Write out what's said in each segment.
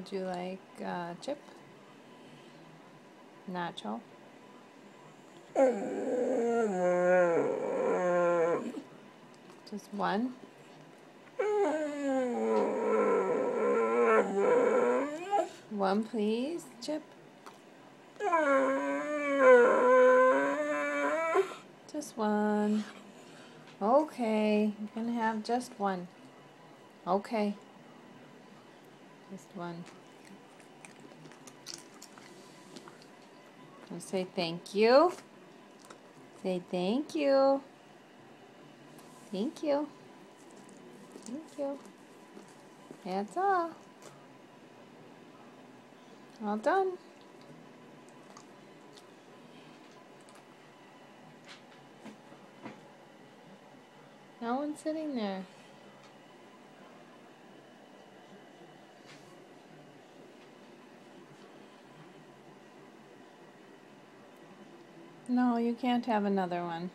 Would you like Chip? Nacho? Just one? One, please, Chip? Just one. Okay, you can have just one. Okay. Just one. I'll say thank you. Say thank you. Thank you. Thank you. That's all. All done. No one's sitting there. No, you can't have another one.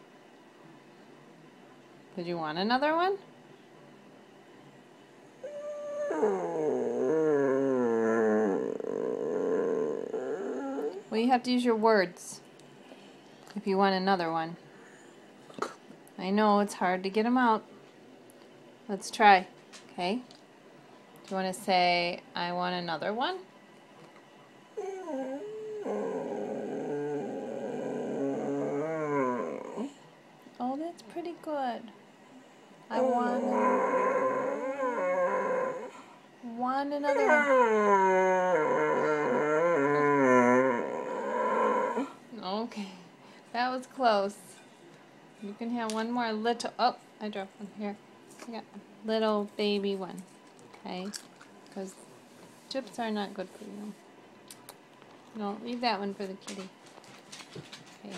Did you want another one? Well, you have to use your words if you want another one. I know it's hard to get them out. Let's try, okay? Do you want to say, I want another one? Oh, that's pretty good. I want another one. Okay, that was close. You can have one more little, oh, I dropped one here. I got a little baby one, okay? Because chips are not good for you. No, leave that one for the kitty. Okay.